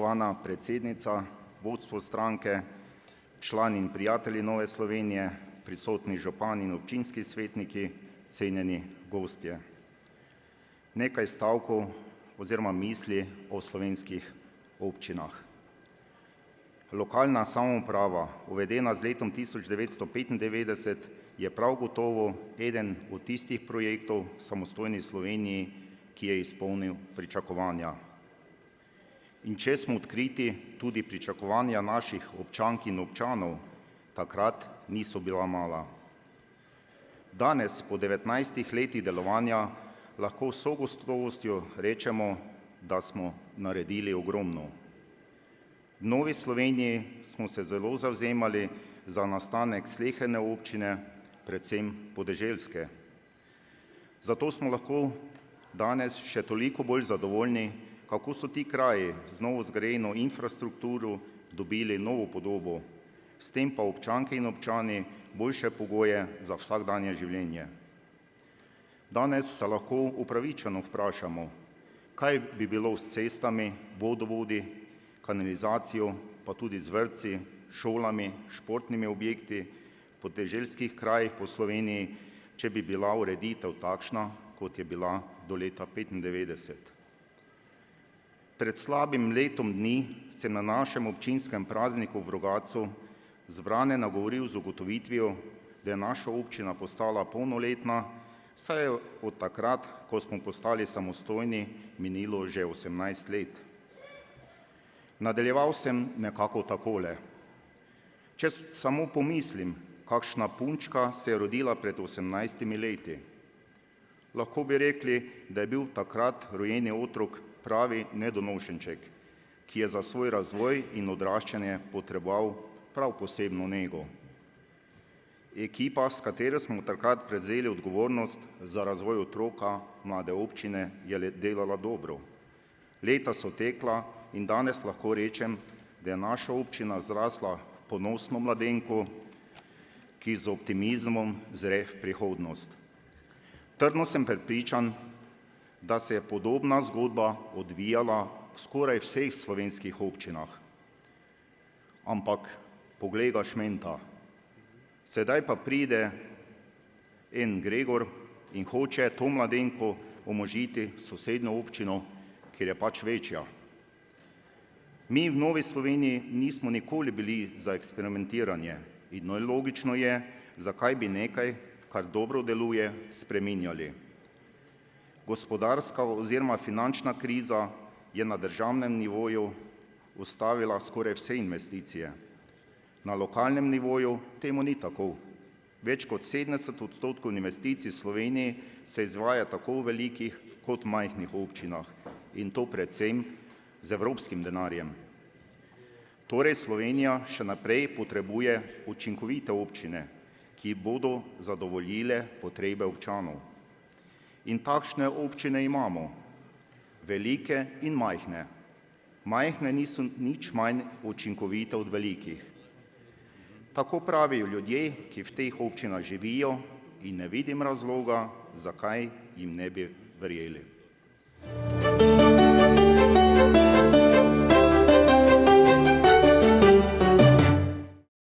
Spoštovana predsednica, vodstvo stranke, člani in prijatelji Nove Slovenije, prisotni župani in občinski svetniki, cenjeni gostje. Nekaj stavkov oziroma misli o slovenskih občinah. Lokalna samouprava, uvedena z letom 1995, je prav gotovo eden od tistih projektov v samostojni Sloveniji, ki je izpolnil pričakovanja. In če smo odkriti, tudi pričakovanja naših občank in občanov takrat niso bila mala. Danes, po 19 letih delovanja, lahko s gotovostjo rečemo, da smo naredili ogromno. V Novi Sloveniji smo se zelo zavzemali za nastanek sleherne občine, predvsem podeželske. Zato smo lahko danes še toliko bolj zadovoljni, kako so ti kraji z novo zgrajeno infrastrukturo dobili novo podobo, s tem pa občanke in občani boljše pogoje za vsakdanje življenje. Danes se lahko upravičeno vprašamo, kaj bi bilo s cestami, vodovodi, kanalizacijo, pa tudi z vrtci, šolami, športnimi objekti v podeželskih krajih po Sloveniji, če bi bila ureditev takšna, kot je bila do leta 1995. Pred slabim letom dni sem na našem občinskem prazniku v Rogatcu zbrane nagovoril z ugotovitvijo, da je naša občina postala polnoletna, saj je od takrat, ko smo postali samostojni, minilo že 18 let. Nadaljeval sem nekako takole. Če samo pomislim, kakšna punčka se je rodila pred 18 leti. Lahko bi rekli, da je bil takrat rojeni otrok pravi nedonošenček, ki je za svoj razvoj in odraščanje potreboval prav posebno nego. Ekipa, s katero smo takrat prevzeli odgovornost za razvoj otroka mlade občine, je delala dobro. Leta so tekla in danes lahko rečem, da je naša občina zrasla v ponosno mladenko, ki z optimizmom zre v prihodnost. Trdno sem prepričan, da se je podobna zgodba odvijala v skoraj vseh slovenskih občinah. Ampak poglej ga šmenta. Sedaj pa pride en Gregor in hoče to mladenko omožiti sosednjo občino, kjer je pač večja. Mi v Novi Sloveniji nismo nikoli bili za eksperimentiranje in logično je, zakaj bi nekaj, kar dobro deluje, spreminjali. Gospodarska oziroma finančna kriza je na državnem nivoju ustavila skoraj vse investicije. Na lokalnem nivoju temu ni tako. Več kot 70% investicij v Sloveniji se izvaja tako v velikih kot majhnih občinah in to predvsem z evropskim denarjem. Torej Slovenija še naprej potrebuje učinkovite občine, ki bodo zadovoljile potrebe občanov. In takšne občine imamo, velike in majhne. Majhne niso nič manj učinkovite od velikih. Tako pravijo ljudje, ki v teh občinah živijo in ne vidim razloga, zakaj jim ne bi verjeli.